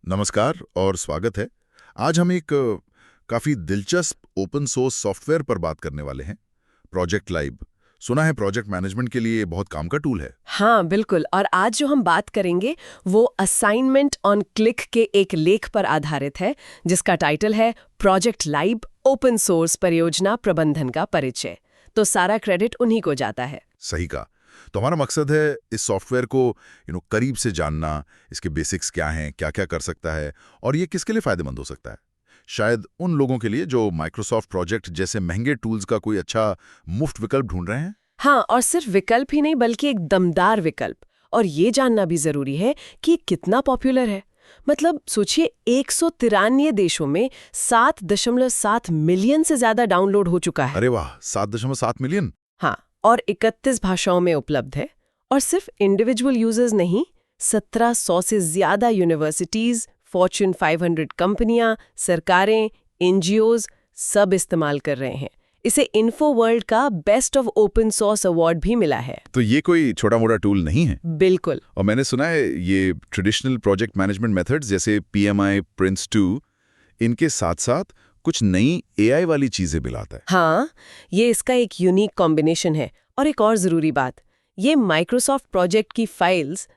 नमस्कार और स्वागत है। आज हम एक काफ़ी दिलचस्प ओपन सोर्स सॉफ्टवेयर पर बात करने वाले हैं, प्रोजेक्ट लाइव। सुना है प्रोजेक्ट मैनेजमेंट के लिए बहुत काम का टूल है। हाँ बिल्कुल। और आज जो हम बात करेंगे वो असाइनमेंट ऑन क्लिक के एक लेख पर आधारित है जिसका टाइटल है प्रोजेक्ट लाइव ओपन सोर्स परियोजना प्रबंधन का परिचय। तो सारा क्रेडिट उन्हीं को जाता है। सही कहा। तो हमारा मकसद है इस सॉफ्टवेयर को करीब से जानना, इसके बेसिक्स क्या हैं, क्या क्या कर सकता है और ये किसके लिए फ़ायदेमंद हो सकता है। शायद उन लोगों के लिए जो माइक्रोसॉफ्ट प्रोजेक्ट जैसे महंगे टूल्स का कोई अच्छा मुफ्त विकल्प ढूंढ रहे हैं। हाँ, और सिर्फ विकल्प ही नहीं बल्कि एक दमदार विकल्प। और ये जानना भी जरूरी है कि ये कितना पॉपुलर है। मतलब सोचिए 193 देशों में 7.7 मिलियन से ज्यादा डाउनलोड हो चुका है। अरे वाह, 7.7 मिलियन। हाँ, और 31 भाषाओं में उपलब्ध है। और सिर्फ इंडिविजुअल यूजर्स नहीं, 1700 से ज्यादा यूनिवर्सिटीज, फॉर्च्यून 500 कंपनियां, सरकारें, एनजीओज सब इस्तेमाल कर रहे हैं। इसे इन्फो वर्ल्ड का best of open source award भी मिला है। तो ये कोई छोटा मोटा टूल नहीं है। बिल्कुल। और मैंने सुना है ये ट्रेडिशनल प्रोजेक्ट मैनेजमेंट मेथड्स जैसे PMI, PRINCE2 इनके साथ साथ कुछ नई AI वाली चीजें भी लाता है। हाँ, ये इसका एक यूनिक कॉम्बिनेशन है। और एक और जरूरी बात, ये माइक्रोसॉफ्ट प्रोजेक्ट की फाइल्स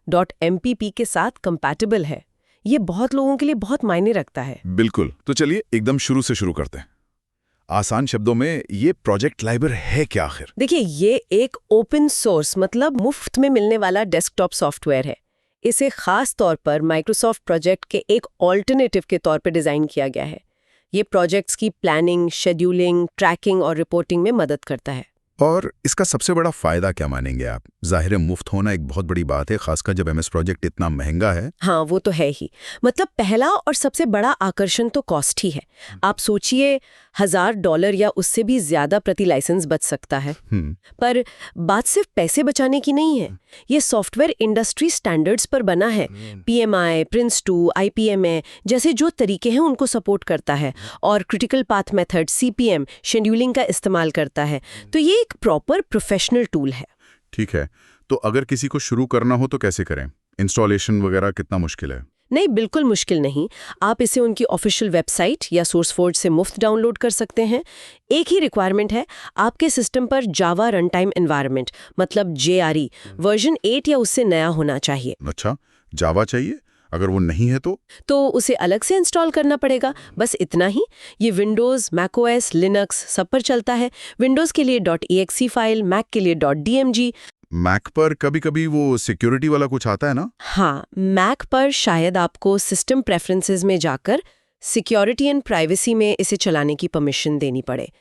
.mpp के साथ कंपैटिबल है। ये बहुत लोगों के लिए बहुत मायने रखता है। बिल्कुल। तो चलिए एकदम शुरू से शुरू करते हैं। आसान शब्दों में ये प्रोजेक्ट लाइब्रेरी है क्या आखिर? देखिए, ये एक ओपन सोर्स मतलब मुफ्त में मिलने वाला डेस्कटॉप सॉफ्टवेयर है। इसे खास तौर पर माइक्रोसॉफ्ट प्रोजेक्ट के एक ऑल्टरनेटिव के तौर पर डिजाइन किया गया है। ये प्रोजेक्ट्स की प्लानिंग, शेड्यूलिंग, ट्रैकिंग और रिपोर्टिंग में मदद करता है। और इसका सबसे बड़ा फायदा क्या मानेंगे आप? जाहिर है मुफ्त होना एक बहुत बड़ी बात है, खासकर जब MS प्रोजेक्ट इतना महंगा है। हाँ, वो तो है ही। मतलब पहला और सबसे बड़ा आकर्षण तो कॉस्ट ही है। आप सोचिए, $1000 या उससे भी ज्यादा प्रति लाइसेंस बच सकता है। पर बात सिर्फ पैसे बचाने की नहीं है। ये सॉफ्टवेयर इंडस्ट्री स्टैंडर्ड्स पर बना है। PMI, PRINCE2, IPMA जैसे जो तरीके हैं उनको सपोर्ट करता है। और critical path method CPM scheduling का इस्तेमाल करता है। तो ये एक प्रॉपर प्रोफेशनल टूल है। ठीक है। तो अगर किसी को शुरू करना हो तो कैसे करें? इंस्टॉलेशन वगैरह कितना मुश्किल है? नहीं, बिल्कुल मुश्किल नहीं। आप इसे उनकी ऑफिशियल वेबसाइट या सोर्सफोर्ज से मुफ्त डाउनलोड कर सकते हैं। एक ही रिक्वायरमेंट है, आपके सिस्टम पर जावा रन टाइम एनवायरनमेंट मतलब JRE वर्जन 8 या उससे नया होना चाहिए। अच्छा, जावा चाहिए? अगर वो नहीं है तो उसे अलग से इंस्टॉल करना पड़ेगा, बस इतना ही। ये विंडोज़, मैकओएस, लिनक्स सब पर चलता है। विंडोज़ के लिए .exe फाइल, मैक के लिए .dmg। मैक पर कभी-कभी वो सिक्योरिटी वाला कुछ आता है ना? हाँ, मैक पर शायद आपको सिस्टम प्रेफरेंसेस में जाकर सिक्योरिटी एंड प्राइवेसी में इसे चलाने की परमिशन देनी पड़े।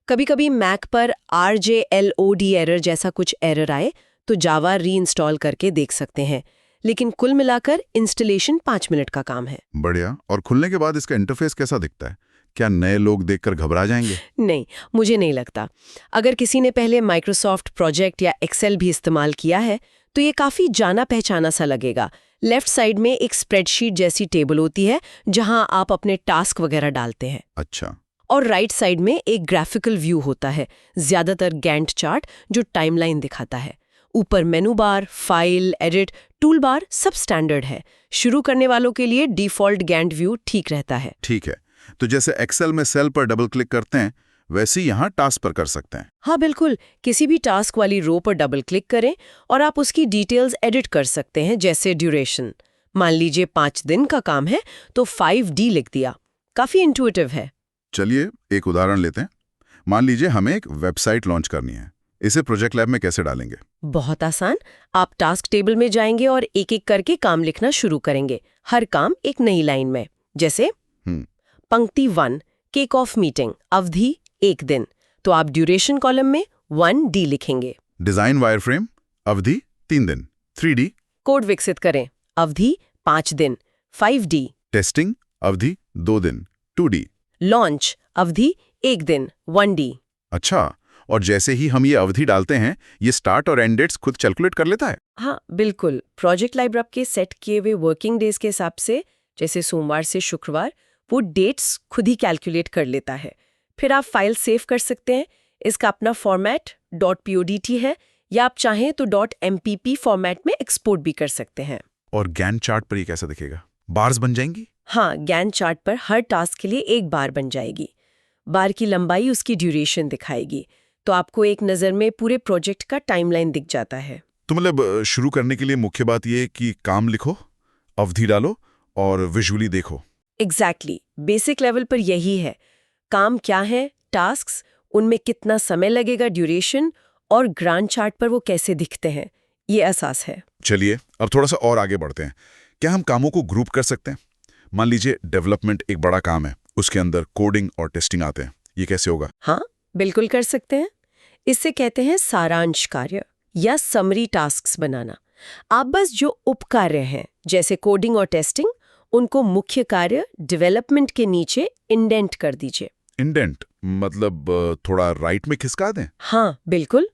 कभी-कभी मैक पर RJLOD एरर जैसा कुछ एरर आए तो जावा रीइंस्टॉल करके देख सकते हैं। लेकिन कुल मिलाकर इंस्टॉलेशन 5 मिनट का काम है। बढ़िया। और खुलने के बाद इसका इंटरफेस कैसा दिखता है? क्या नए लोग देखकर घबरा जाएंगे? नहीं, मुझे नहीं लगता। अगर किसी ने पहले माइक्रोसॉफ्ट प्रोजेक्ट या एक्सेल भी इस्तेमाल किया है तो ये काफ़ी जाना पहचाना सा लगेगा। लेफ्ट साइड में एक स्प्रेडशीट जैसी टेबल होती है जहां आप अपने टास्क वगैरह डालते हैं। अच्छा। और राइट साइड में एक ग्राफिकल व्यू होता है, ज्यादातर गैंट चार्ट जो टाइमलाइन दिखाता है। ऊपर मेनू बार, फाइल, एडिट, टूल बार सब स्टैंडर्ड है। शुरू करने वालों के लिए डिफ़ॉल्ट गैंट व्यू ठीक रहता है। ठीक है। तो जैसे एक्सेल में सेल पर डबल क्लिक करते हैं वैसे ही यहाँ टास्क पर कर सकते हैं। हाँ बिल्कुल, किसी भी टास्क वाली रो पर डबल क्लिक करें और आप उसकी डिटेल्स एडिट कर सकते हैं, जैसे ड्यूरेशन। मान लीजिए 5 दिन का काम है तो 5D लिख दिया। काफी इंट्यूटिव है। चलिए एक उदाहरण लेते हैं। मान लीजिए हमें एक वेबसाइट लॉन्च करनी है। इसे प्रोजेक्ट लैब में कैसे डालेंगे? बहुत आसान। आप टास्क टेबल में जाएंगे और एक एक करके काम लिखना शुरू करेंगे, हर काम एक नई लाइन में। जैसे पंक्ति 1, किक ऑफ मीटिंग, अवधि 1 दिन, तो आप ड्यूरेशन कॉलम में 1D लिखेंगे। डिजाइन वायरफ्रेम, अवधि 3 दिन, 3D। कोड विकसित करें, अवधि 5 दिन, 5D। टेस्टिंग, अवधि 2 दिन, 2D। लॉन्च, अवधि 1 दिन, 1D। अच्छा, और जैसे ही हम ये अवधि डालते हैं ये स्टार्ट और एंड डेट्स खुद कैलकुलेट कर लेता है? हाँ बिल्कुल। प्रोजेक्ट लाइब्रेरी आपके सेट किए हुए वर्किंग डेज के हिसाब से, जैसे सोमवार से शुक्रवार, वो डेट्स खुद ही कैलकुलेट कर लेता है। फिर आप फाइल सेव कर सकते हैं। इसका अपना फॉर्मेट .PODT है, या आप चाहें तो .MPP फॉर्मेट में एक्सपोर्ट भी कर सकते हैं। और गैंट चार्ट पर ये कैसा दिखेगा? बार्स बन जाएंगी? हाँ, गैंट चार्ट पर हर टास्क के लिए एक बार बन जाएगी। बार की लंबाई उसकी ड्यूरेशन दिखाएगी, तो आपको एक नज़र में पूरे प्रोजेक्ट का टाइमलाइन दिख जाता है। तो मतलब शुरू करने के लिए मुख्य बात ये है कि काम लिखो, अवधि डालो और विजुअली देखो। एग्जैक्टली, बेसिक लेवल पर यही है। काम क्या है, टास्क्स, उनमें कितना समय लगेगा, ड्यूरेशन, और ग्रांट चार्ट पर वो कैसे दिखते हैं, ये असास है। चलिए अब थोड़ा सा और आगे बढ़ते हैं। क्या हम कामों को ग्रुप कर सकते हैं? मान लीजिए डेवलपमेंट एक बड़ा काम है, उसके अंदर कोडिंग और टेस्टिंग आते हैं, ये कैसे होगा? हाँ, बिल्कुल कर सकते हैं। इससे कहते हैं सारांश कार्य या समरी टास्क्स बनाना। आप बस जो उपकार्य हैं, जैसे कोडिंग और टेस्टिंग, उनको मुख्य कार्य डेवलपमेंट के नीचे इंडेंट कर दीजिए। इंडेंट मतलब थोड़ा राइट में खिसका दें? हाँ, बिल्कुल।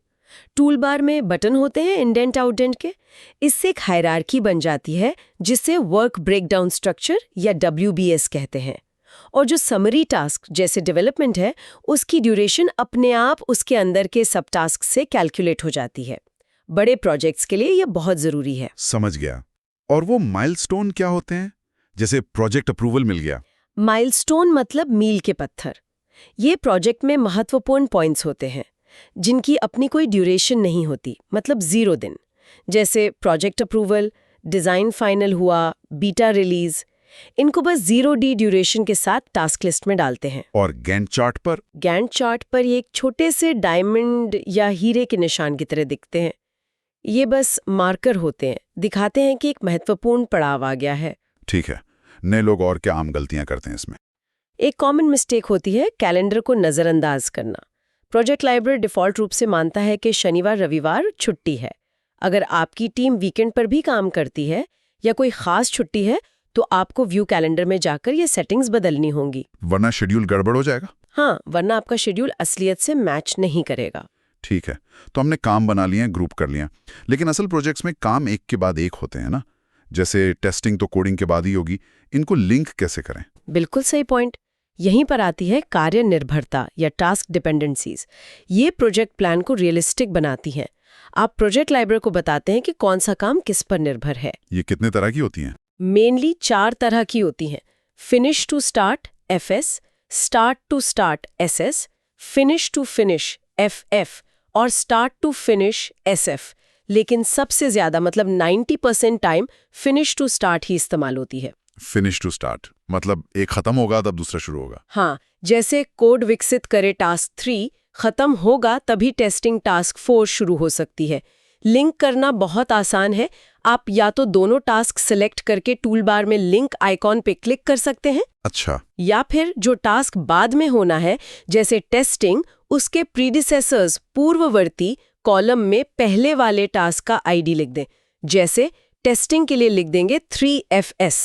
टूल बार में बटन होते हैं इंडेंट आउटडेंट के। इससे एक हायरार्की बन जाती है, जिसे वर्क ब्रेकडाउन स्ट्रक्चर या WBS कहते हैं। और जो समरी टास्क जैसे डेवलपमेंट है, उसकी ड्यूरेशन अपने आप उसके अंदर के सब टास्क से कैलकुलेट हो जाती है। बड़े प्रोजेक्ट्स के लिए यह बहुत ज़रूरी है। समझ गया। और वो माइलस्टोन क्या होते हैं? जैसे प्रोजेक्ट अप्रूवल मिल गया। माइलस्टोन मतलब मील के पत्थर। ये प्रोजेक्ट में महत्वपूर्ण पॉइंट्स होते हैं, जिनकी अपनी कोई ड्यूरेशन नहीं होती, मतलब 0 दिन। जैसे प्रोजेक्ट अप्रूवल, डिज़ाइन फाइनल हुआ, बीटा रिलीज। इनको बस 0D ड्यूरेशन के साथ टास्क लिस्ट में डालते हैं। और गैंट चार्ट पर? गैंट चार्ट पर ये एक छोटे से डायमंड या हीरे के निशान की तरह दिखते हैं। ये बस मार्कर होते हैं, दिखाते हैं कि एक महत्वपूर्ण पड़ाव आ गया है। ठीक है। नए लोग और क्या आम गलतियां करते हैं इसमें? एक कॉमन मिस्टेक होती है कैलेंडर को नज़रअंदाज करना। प्रोजेक्ट लाइब्रेरी डिफ़ॉल्ट रूप से मानता है कि शनिवार रविवार छुट्टी है। अगर आपकी टीम वीकेंड पर भी काम करती है या कोई खास छुट्टी है, तो आपको व्यू कैलेंडर में जाकर ये सेटिंग्स बदलनी होंगी। वरना शेड्यूल गड़बड़ हो जाएगा। हाँ, वरना आपका शेड्यूल असलियत से मैच नहीं करेगा। ठीक है, तो हमने काम बना लिए, ग्रुप कर लिया, लेकिन असल प्रोजेक्ट्स में काम एक के बाद एक होते हैं ना। जैसे टेस्टिंग तो कोडिंग के बाद ही होगी, इनको लिंक कैसे करें? बिल्कुल सही पॉइंट। यहीं पर आती है कार्य निर्भरता या टास्क डिपेंडेंसीज। ये प्रोजेक्ट प्लान को रियलिस्टिक बनाती हैं। आप प्रोजेक्ट लाइब्रेरी को बताते हैं कि कौन सा काम किस पर निर्भर है। ये कितने तरह की होती हैं? मेनली 4 तरह की होती हैं। Finish to start FS, start to start SS, finish to finish FF और स्टार्ट टू फिनिश SF। लेकिन सबसे ज्यादा मतलब 90% टाइम फिनिश टू स्टार्ट ही इस्तेमाल होती है। फिनिश टू स्टार्ट मतलब एक खत्म होगा तब दूसरा शुरू होगा। हाँ, जैसे कोड विकसित करे टास्क 3 खत्म होगा तभी टेस्टिंग टास्क 4 शुरू हो सकती है। लिंक करना बहुत आसान है। आप या तो दोनों टास्क सिलेक्ट करके टूल बार में लिंक आइकॉन पे क्लिक कर सकते हैं। अच्छा। या फिर जो टास्क बाद में होना है, जैसे टेस्टिंग, उसके प्रीडिसेसर्स पूर्ववर्ती कॉलम में पहले वाले टास्क का ID लिख दें। जैसे टेस्टिंग के लिए लिख देंगे 3FS।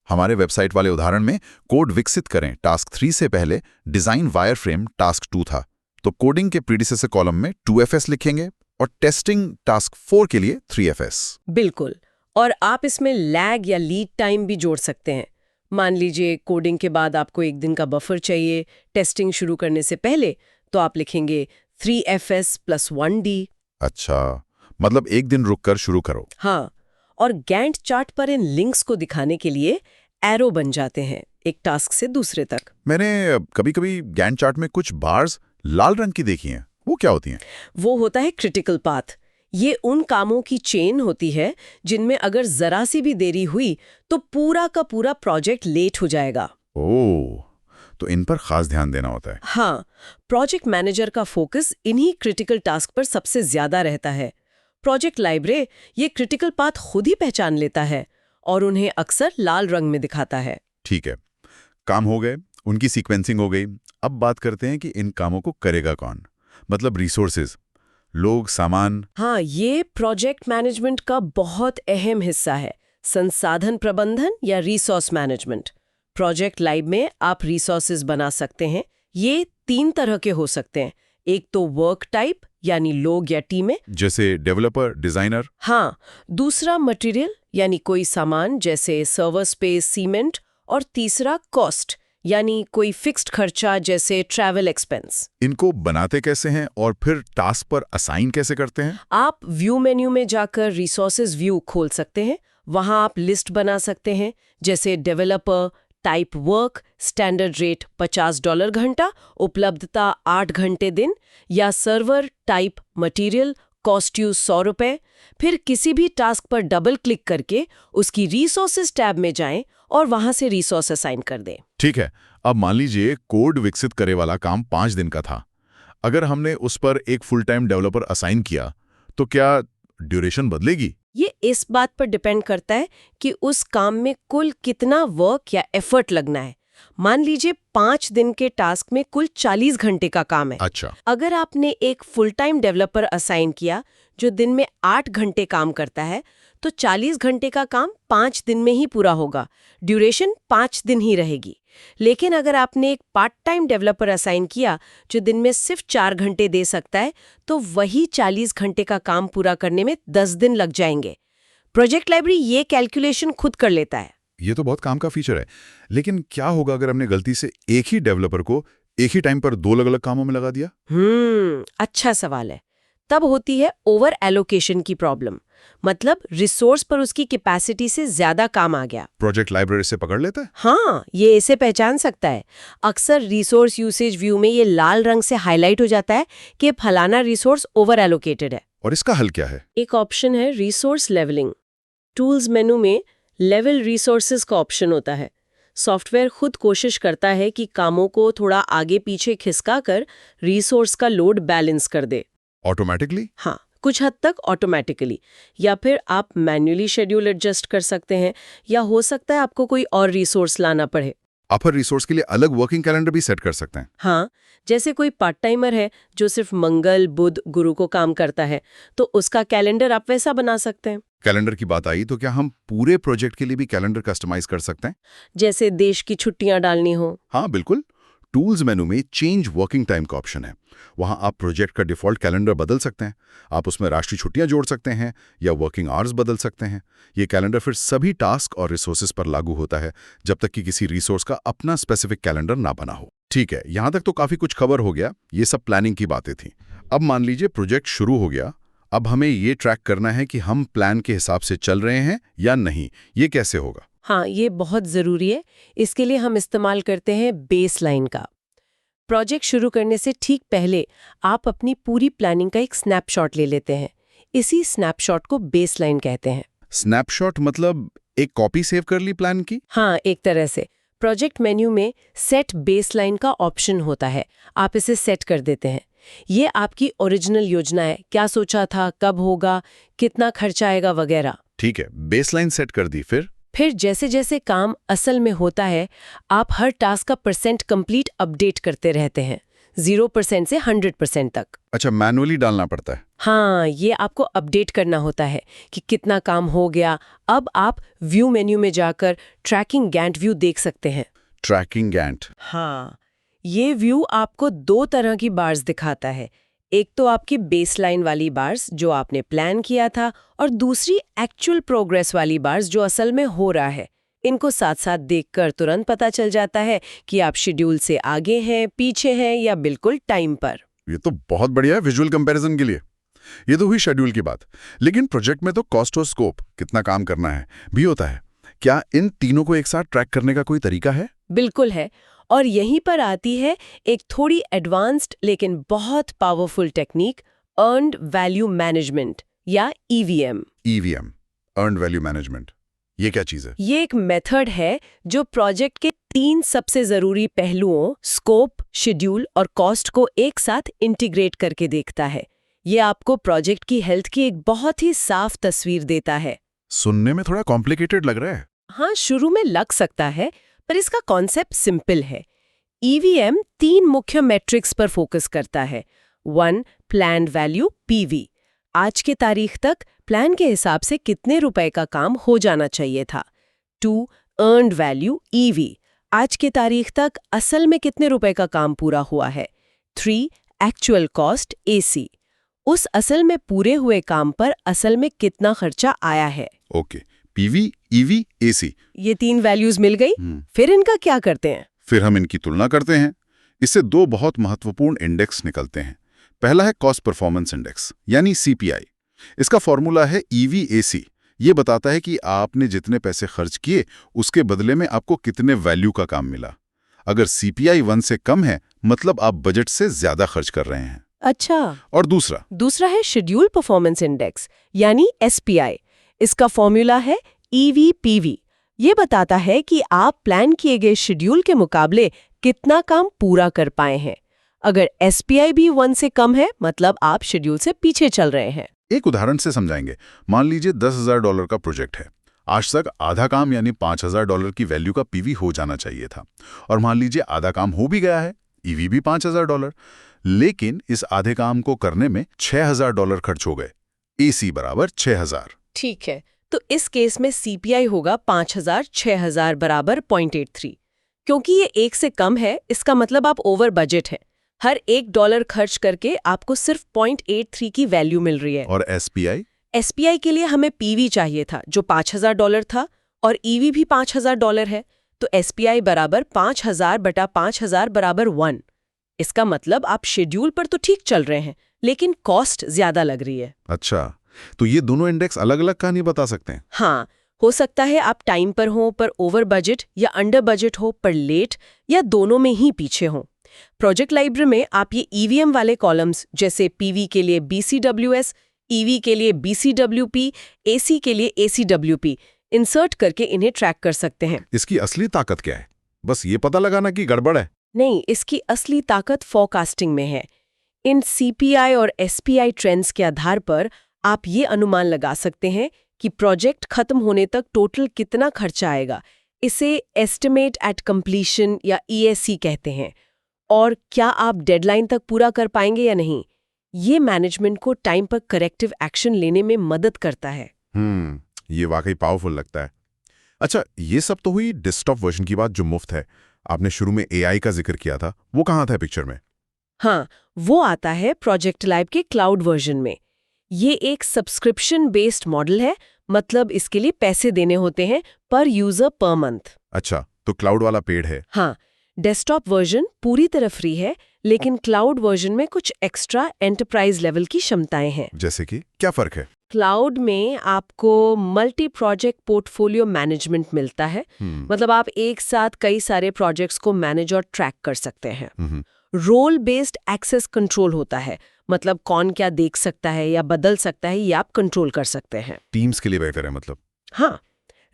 हमारे वेबसाइट वाले उदाहरण में कोड विकसित करें टास्क 3 से पहले डिजाइन वायरफ्रेम टास्क 2 था, तो कोडिंग के प्रीडिसेसर कॉलम में 2FS लिखेंगे और टेस्टिंग टास्क 4 के लिए 3FS। बिल्कुल। और आप इसमें लैग या लीड टाइम भी जोड़ सकते हैं। मान लीजिए कोडिंग के बाद आपको 1 दिन का बफर चाहिए टेस्टिंग शुरू करने से पहले, तो आप लिखेंगे 3FS + 1D। अच्छा, मतलब 1 दिन रुककर शुरू करो। हाँ, और गैंट चार्ट पर इन लिंक्स को दिखाने के लिए एरो बन जाते हैं एक टास्क से दूसरे तक। मैंने कभी-कभी गैंट चार्ट में कुछ बार्स लाल रंग की देखी हैं, वो क्या होती हैं? वो होता है क्रिटिकल पाथ। ये उन कामों की चेन होती है जिनमें अगर जरा सी भी देरी हुई तो पूरा का पूरा प्रोजेक्ट लेट हो जाएगा। ओह, तो इन पर खास ध्यान देना होता है। हाँ, प्रोजेक्ट मैनेजर का फोकस इन्हीं क्रिटिकल टास्क पर सबसे ज्यादा रहता है। प्रोजेक्ट लाइब्रेरी ये क्रिटिकल पाथ खुद ही पहचान लेता है और उन्हें अक्सर लाल रंग में दिखाता है। ठीक है, काम हो गए, उनकी सीक्वेंसिंग हो गई। अब बात करते हैं कि इन कामों को करेगा कौन, मतलब रिसोर्सेज, लोग, सामान। हाँ, ये प्रोजेक्ट मैनेजमेंट का बहुत अहम हिस्सा है। संसाधन प्रबंधन या रिसोर्स मैनेजमेंट। प्रोजेक्ट लाइब में आप रिसोर्सेज बना सकते हैं। ये 3 तरह के हो सकते हैं। एक तो वर्क टाइप यानी लोग या टीमें, जैसे डेवलपर, डिजाइनर। हाँ, दूसरा मटेरियल यानी कोई सामान जैसे सर्वर स्पेस, सीमेंट, और तीसरा कॉस्ट यानी कोई फिक्स्ड खर्चा जैसे ट्रैवल एक्सपेंस। इनको बनाते कैसे हैं और फिर टास्क पर असाइन कैसे करते हैं? आप व्यू मेन्यू में जाकर रिसोर्सेज व्यू खोल सकते हैं। वहां आप लिस्ट बना सकते हैं जैसे developer, type work, standard rate $50 घंटा, उपलब्धता 8 घंटे दिन, या server type material, cost use ₹100। फिर किसी भी टास्क पर डबल क्लिक करके उसकी रिसोर्सेज टैब में जाएं और वहां से रिसोर्स असाइन कर दें। ठीक है, अब मान लीजिए कोड विकसित करे वाला काम 5 दिन का था। अगर हमने उस पर एक फुल टाइम डेवलपर असाइन किया तो क्या ड्यूरेशन बदलेगी? ये इस बात पर डिपेंड करता है कि उस काम में कुल कितना वर्क या एफर्ट लगना है। मान लीजिए 5 दिन के टास्क में कुल 40 घंटे का काम है। अच्छा, अगर आपने एक फुल टाइम डेवलपर असाइन किया जो दिन में 8 घंटे काम करता है, तो 40 घंटे का काम 5 दिन में ही पूरा होगा। ड्यूरेशन 5 दिन ही रहेगी। लेकिन अगर आपने एक पार्ट टाइम डेवलपर असाइन किया जो दिन में सिर्फ 4 घंटे दे सकता है, तो वही 40 घंटे का काम पूरा करने में 10 दिन लग जाएंगे। प्रोजेक्ट लाइब्रेरी ये कैलकुलेशन खुद कर लेता है। ये तो बहुत काम का फीचर है। लेकिन क्या होगा अगर हमने गलती से एक ही डेवलपर को एक ही टाइम पर 2 अलग-अलग कामों में लगा दिया? अच्छा सवाल है। तब होती है ओवर एलोकेशन की प्रॉब्लम। मतलब रिसोर्स पर उसकी कैपेसिटी से ज्यादा काम आ गया। प्रोजेक्ट लाइब्रेरी से पकड़ लेता है? हाँ, ये इसे पहचान सकता है। अक्सर रिसोर्स यूसेज व्यू में ये लाल रंग से हाईलाइट हो जाता है कि फलाना रिसोर्स ओवर एलोकेटेड है। और इसका हल क्या है? एक ऑप्शन है रिसोर्स लेवलिंग। टूल्स मेनू में लेवल रिसोर्सेज का ऑप्शन होता है। सॉफ्टवेयर खुद कोशिश करता है कि कामों को थोड़ा आगे पीछे खिसका कर रिसोर्स का लोड बैलेंस कर दे। ऑटोमेटिकली? हाँ, कुछ हद तक ऑटोमेटिकली, या फिर आप मैन्युअली शेड्यूल एडजस्ट कर सकते हैं, या हो सकता है आपको कोई और रिसोर्स लाना पड़े। आप हर रिसोर्स के लिए अलग वर्किंग कैलेंडर भी सेट कर सकते हैं। हाँ, जैसे कोई पार्ट टाइमर है जो सिर्फ मंगल, बुध, गुरु को काम करता है, तो उसका कैलेंडर आप वैसा बना सकते हैं। कैलेंडर की बात आई तो क्या हम पूरे प्रोजेक्ट के लिए भी कैलेंडर कस्टमाइज कर सकते हैं? जैसे देश की छुट्टियां डालनी हो। हाँ बिल्कुल। टूल्स मेनू में चेंज वर्किंग टाइम का ऑप्शन है। वहां आप प्रोजेक्ट का डिफॉल्ट कैलेंडर बदल सकते हैं। आप उसमें राष्ट्रीय छुट्टियां जोड़ सकते हैं या वर्किंग आवर्स बदल सकते हैं। ये कैलेंडर फिर सभी टास्क और रिसोर्सेज पर लागू होता है जब तक कि किसी रिसोर्स का अपना स्पेसिफिक कैलेंडर ना बना हो। ठीक है, यहां तक तो काफी कुछ खबर हो गया। ये सब प्लानिंग की बातें थी। अब मान लीजिए प्रोजेक्ट शुरू हो गया। अब हमें ये ट्रैक करना है कि हम प्लान के हिसाब से चल रहे हैं या नहीं। ये कैसे होगा? हाँ, ये बहुत ज़रूरी है। इसके लिए हम इस्तेमाल करते हैं बेसलाइन का। प्रोजेक्ट शुरू करने से ठीक पहले आप अपनी पूरी प्लानिंग का एक स्नैपशॉट ले लेते हैं। इसी स्नैपशॉट को बेसलाइन कहते हैं। स्नैपशॉट मतलब एक कॉपी सेव कर ली प्लान की? हाँ, एक तरह से। प्रोजेक्ट मेन्यू में सेट बेसलाइन का ऑप्शन होता है। आप इसे सेट कर देते हैं। ये आपकी ओरिजिनल योजना है, क्या सोचा था, कब होगा, कितना खर्चा आएगा वगैरह। ठीक है, बेसलाइन सेट कर दी। फिर जैसे जैसे काम असल में होता है, आप हर टास्क का % कंप्लीट अपडेट करते रहते हैं, 0% से 100% तक। अच्छा, मैनुअली डालना पड़ता है? हाँ, ये आपको अपडेट करना होता है कि कितना काम हो गया। अब आप व्यू मेन्यू में जाकर ट्रैकिंग गैंट व्यू देख सकते हैं। Tracking Gantt? हाँ, ये व्यू आपको 2 तरह की बार्स दिखाता है। एक तो आपकी बेसलाइन वाली बार्स जो आपने प्लान किया था, और दूसरी एक्चुअल प्रोग्रेस वाली बार्स जो असल में हो रहा है। इनको साथ साथ देखकर तुरंत पता चल जाता है कि आप शेड्यूल से आगे हैं, पीछे हैं, या बिल्कुल टाइम पर। ये तो बहुत बढ़िया है विजुअल कंपैरिजन के लिए। ये तो हुई शेड्यूल की बात। लेकिन प्रोजेक्ट में तो कॉस्ट और स्कोप, कितना काम करना है, भी होता है। क्या इन तीनों को एक साथ ट्रैक करने का कोई तरीका है? बिल्कुल है, और यहीं पर आती है एक थोड़ी एडवांस्ड लेकिन बहुत powerful technique, earned value management या EVM। EVM, earned value management, ये क्या चीज है? ये एक मेथड है जो प्रोजेक्ट के 3 सबसे जरूरी पहलुओं, स्कोप, शेड्यूल और कॉस्ट को एक साथ इंटीग्रेट करके देखता है। ये आपको प्रोजेक्ट की हेल्थ की एक बहुत ही साफ तस्वीर देता है। सुनने में थोड़ा कॉम्प्लिकेटेड लग रहा है। हाँ, शुरू में लग सकता है, पर इसका कॉन्सेप्ट सिंपल है। EVM 3 मुख्य मैट्रिक्स पर फोकस करता है। 1, प्लान्ड वैल्यू PV, आज के तारीख तक प्लान के हिसाब से कितने रुपए का काम हो जाना चाहिए था। 2, अर्न्ड वैल्यू EV, आज के तारीख तक असल में कितने रुपए का काम पूरा हुआ है। 3, एक्चुअल कॉस्ट AC, उस असल में पूरे हुए काम पर असल में कितना खर्चा आया है। ओके, PV, EV, AC, ये 3 वैल्यूज मिल गई। फिर इनका क्या करते हैं? फिर हम इनकी तुलना करते हैं। इससे 2 बहुत महत्वपूर्ण इंडेक्स निकलते हैं। पहला है कॉस्ट परफॉर्मेंस इंडेक्स यानी CPI। इसका फॉर्मूला है EVAC, ये बताता है कि आपने जितने पैसे खर्च किए उसके बदले में आपको कितने वैल्यू का काम मिला। अगर CPI 1 से कम है मतलब आप बजट से ज्यादा खर्च कर रहे हैं। अच्छा। और दूसरा है शेड्यूल परफॉर्मेंस इंडेक्स यानी SPI। इसका फॉर्मूला है EVPV। ये बताता है कि आप प्लान किए गए शेड्यूल के मुकाबले कितना काम पूरा कर पाए हैं। अगर SPI भी 1 से कम है मतलब आप शेड्यूल से पीछे चल रहे हैं। एक उदाहरण से समझाएंगे। मान लीजिए $10,000 का प्रोजेक्ट है। आज तक आधा काम यानी $5,000 की वैल्यू का PV हो जाना चाहिए था, और मान लीजिए आधा काम हो भी गया है, EV भी $5,000, लेकिन इस आधे काम को करने में $6,000 खर्च हो गए। AC बराबर 6,000। ठीक है, तो इस केस में CPI होगा 5,000 6,000 बराबर 0.83। क्योंकि ये 1 से कम है, इसका मतलब आप ओवर बजट है। हर $1 खर्च करके आपको सिर्फ 0.83 की वैल्यू मिल रही है। और SPI के लिए हमें PV चाहिए था जो $5,000 था, और EV भी $5,000 है, तो SPI बराबर 5,000 बटा 5,000 बराबर 1। इसका मतलब आप शेड्यूल पर तो ठीक चल रहे हैं, लेकिन कॉस्ट ज्यादा लग रही है। अच्छा, तो ये दोनों इंडेक्स अलग अलग कहानी बता सकते हैं। हाँ, हो सकता है आप टाइम पर हो पर ओवर बजट, या अंडर बजट हो पर लेट, या दोनों में ही पीछे हो। प्रोजेक्ट लाइब्रेरी में आप ये EVM वाले कॉलम्स जैसे PV के लिए BCWS, EV के लिए BCWP, AC के लिए ACWP इंसर्ट करके इन्हें ट्रैक कर सकते हैं। इसकी असली ताकत क्या है? बस ये पता लगाना कि गड़बड़ है? नहीं, इसकी असली ताकत फोरकास्टिंग में है। इन CPI और SPI ट्रेंड्स के आधार पर आप ये अनुमान लगा सकते हैं कि प्रोजेक्ट खत्म होने तक टोटल कितना खर्चा आएगा। इसे एस्टिमेट एट कंप्लीशन या ESC कहते हैं। और क्या आप डेडलाइन तक पूरा कर पाएंगे या नहीं, ये मैनेजमेंट को टाइम पर करेक्टिव एक्शन लेने में मदद करता है। ये वाकई पावरफुल लगता है। अच्छा, ये सब तो हुई डेस्कटॉप वर्जन की बात जो मुफ्त है। आपने शुरू में AI का जिक्र किया था, वो कहाँ था पिक्चर में? हाँ, वो आता है प्रोजेक्ट लाइव के क्लाउड वर्जन में। ये एक सब्सक्रिप्शन बेस्ड मॉडल है, मतलब इसके लिए पैसे देने होते हैं पर यूजर पर मंथ। अच्छा, तो क्लाउड वाला पेड है। हाँ, डेस्कटॉप वर्जन पूरी तरह फ्री है, लेकिन क्लाउड वर्जन में कुछ एक्स्ट्रा एंटरप्राइज लेवल की क्षमताएं हैं। जैसे कि क्या फर्क है? क्लाउड में आपको मल्टी प्रोजेक्ट पोर्टफोलियो मैनेजमेंट मिलता है। मतलब आप एक साथ कई सारे प्रोजेक्ट्स को मैनेज और ट्रैक कर सकते हैं। रोल बेस्ड एक्सेस कंट्रोल होता है, मतलब कौन क्या देख सकता है या बदल सकता है ये आप कंट्रोल कर सकते हैं। टीम्स के लिए बेहतर है मतलब? हाँ,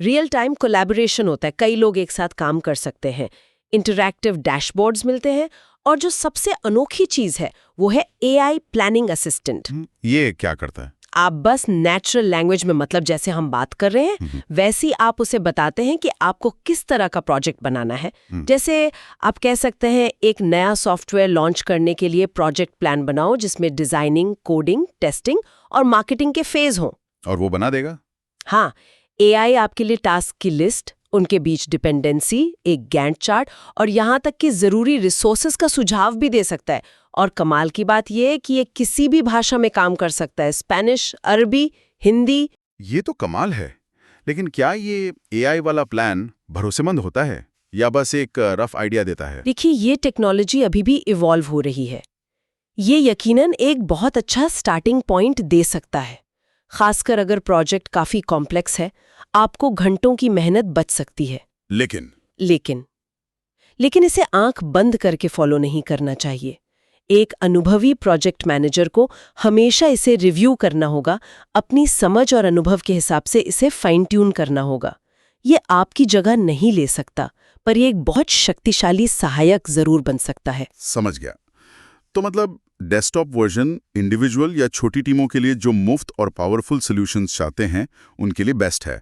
रियल टाइम कोलैबोरेशन होता है, कई लोग एक साथ काम कर सकते हैं। इंटरैक्टिव डैशबोर्ड्स मिलते हैं, और जो सबसे अनोखी चीज है वो है AI प्लानिंग असिस्टेंट। ये क्या करता है? आप बस नेचुरल लैंग्वेज में, मतलब जैसे हम बात कर रहे हैं वैसी आप उसे बताते हैं कि आपको किस तरह का प्रोजेक्ट बनाना है। जैसे आप कह सकते हैं एक नया सॉफ्टवेयर लॉन्च करने के लिए प्रोजेक्ट प्लान बनाओ जिसमें डिजाइनिंग, कोडिंग, टेस्टिंग और मार्केटिंग के फेज हों। और वो बना देगा? हाँ, AI आपके लिए टास्क की लिस्ट, उनके बीच डिपेंडेंसी, एक गैंट चार्ट और यहाँ तक कि जरूरी रिसोर्सेज का सुझाव भी दे सकता है। और कमाल की बात यह है कि ये किसी भी भाषा में काम कर सकता है, स्पेनिश, अरबी, हिंदी। ये तो कमाल है। लेकिन क्या ये AI वाला प्लान भरोसेमंद होता है या बस एक रफ आइडिया देता है? देखिए, ये टेक्नोलॉजी अभी भी इवॉल्व हो रही है। ये यकीनन एक बहुत अच्छा स्टार्टिंग पॉइंट दे सकता है, खासकर अगर प्रोजेक्ट काफी कॉम्प्लेक्स है, आपको घंटों की मेहनत बच सकती है। लेकिन इसे आंख बंद करके फॉलो नहीं करना चाहिए। एक अनुभवी प्रोजेक्ट मैनेजर को हमेशा इसे रिव्यू करना होगा, अपनी समझ और अनुभव के हिसाब से इसे फाइन ट्यून करना होगा। ये आपकी जगह नहीं ले सकता, पर ये एक बहुत शक्तिशाली सहायक जरूर बन सकता है। समझ गया। तो मतलब डेस्कटॉप वर्जन इंडिविजुअल या छोटी टीमों के लिए जो मुफ्त और पावरफुल सॉल्यूशंस चाहते हैं उनके लिए बेस्ट है,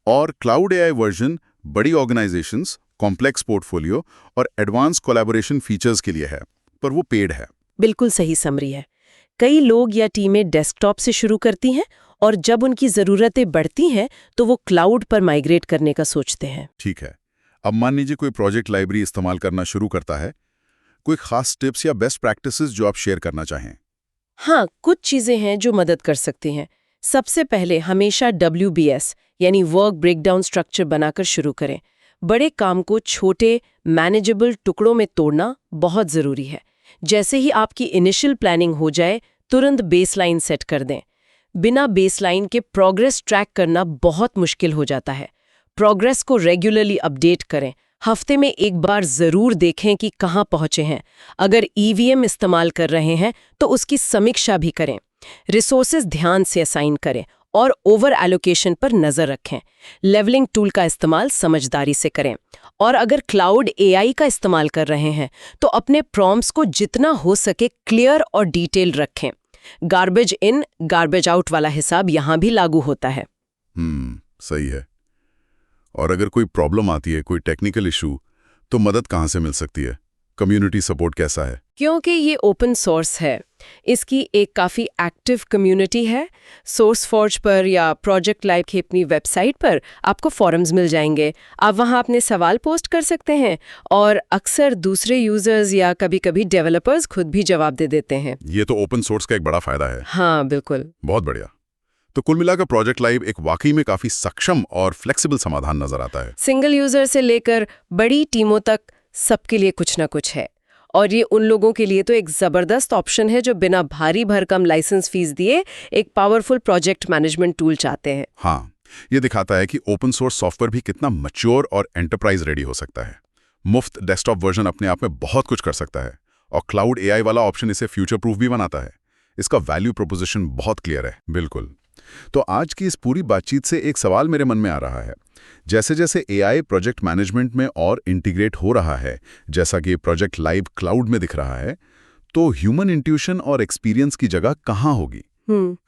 और क्लाउड AI वर्जन बड़ी ऑर्गेनाइजेशंस, कॉम्प्लेक्स पोर्टफोलियो और एडवांस कोलैबोरेशन फीचर्स के लिए है, पर वो पेड है। बिल्कुल सही समरी है। कई लोग या टीमें डेस्कटॉप से शुरू करती हैं और जब उनकी ज़रूरतें बढ़ती हैं तो वो क्लाउड पर माइग्रेट करने का सोचते हैं। ठीक है। अब मान लीजिए कोई प्रोजेक्ट लाइब्रेरी इस्तेमाल करना शुरू करता है, कोई खास टिप्स या बेस्ट प्रैक्टिसेस जो आप शेयर करना चाहें? हाँ, कुछ चीज़ें हैं जो मदद कर सकती हैं। सबसे पहले हमेशा WBS यानी वर्क ब्रेकडाउन स्ट्रक्चर बनाकर शुरू करें। बड़े काम को छोटे मैनेजेबल टुकड़ों में तोड़ना बहुत ज़रूरी है। जैसे ही आपकी इनिशियल प्लानिंग हो जाए, तुरंत बेसलाइन सेट कर दें। बिना बेसलाइन के प्रोग्रेस ट्रैक करना बहुत मुश्किल हो जाता है। प्रोग्रेस को रेगुलरली अपडेट करें, हफ्ते में एक बार जरूर देखें कि कहाँ पहुंचे हैं। अगर ईवीएम इस्तेमाल कर रहे हैं तो उसकी समीक्षा भी करें। रिसोर्सेज ध्यान से असाइन करें और ओवर एलोकेशन पर नजर रखें। लेवलिंग टूल का इस्तेमाल समझदारी से करें। और अगर क्लाउड एआई का इस्तेमाल कर रहे हैं तो अपने प्रॉम्प्ट्स को जितना हो सके क्लियर और डिटेल रखें। गार्बेज इन गार्बेज आउट वाला हिसाब यहाँ भी लागू होता है। सही है। और अगर कोई प्रॉब्लम आती है, कोई टेक्निकल इशू, तो मदद कहाँ से मिल सकती है? कम्युनिटी सपोर्ट कैसा है? क्योंकि ये ओपन सोर्स है, इसकी एक काफ़ी एक्टिव कम्युनिटी है। सोर्सफॉर्ज पर या प्रोजेक्ट लाइव की अपनी वेबसाइट पर आपको फॉरम्स मिल जाएंगे। आप वहाँ अपने सवाल पोस्ट कर सकते हैं और अक्सर दूसरे यूजर्स या कभी-कभी डेवलपर्स खुद भी जवाब दे देते हैं। ये तो ओपन सोर्स का एक बड़ा फायदा है। हाँ, बिल्कुल। बहुत बढ़िया। तो कुल मिलाकर प्रोजेक्ट लाइव एक वाकई में काफी सक्षम और फ्लेक्सिबल समाधान नजर आता है। सिंगल यूजर से लेकर बड़ी टीमों तक सबके लिए कुछ ना कुछ है। और ये उन लोगों के लिए तो एक ज़बरदस्त ऑप्शन है जो बिना भारी भरकम लाइसेंस फीस दिए एक पावरफुल प्रोजेक्ट मैनेजमेंट टूल चाहते हैं। हाँ, ये दिखाता है कि ओपन सोर्स सॉफ्टवेयर भी कितना मैच्योर और एंटरप्राइज रेडी हो सकता है। मुफ्त डेस्कटॉप वर्जन अपने आप में बहुत कुछ कर सकता है और क्लाउड एआई वाला ऑप्शन इसे फ्यूचर प्रूफ भी बनाता है। इसका वैल्यू प्रोपोजिशन बहुत क्लियर है। बिल्कुल। तो आज की इस पूरी बातचीत से एक सवाल मेरे मन में आ रहा है। जैसे जैसे एआई प्रोजेक्ट मैनेजमेंट में और इंटीग्रेट हो रहा है, जैसा कि प्रोजेक्ट लाइव क्लाउड में दिख रहा है, तो ह्यूमन इंट्यूशन और एक्सपीरियंस की जगह कहाँ होगी?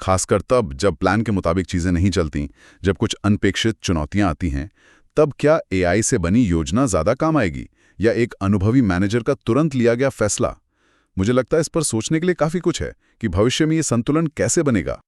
खासकर तब जब प्लान के मुताबिक चीजें नहीं चलती, जब कुछ अनपेक्षित चुनौतियां आती हैं, तब क्या एआई से बनी योजना ज्यादा काम आएगी या एक अनुभवी मैनेजर का तुरंत लिया गया फैसला? मुझे लगता है इस पर सोचने के लिए काफी कुछ है कि भविष्य में ये संतुलन कैसे बनेगा।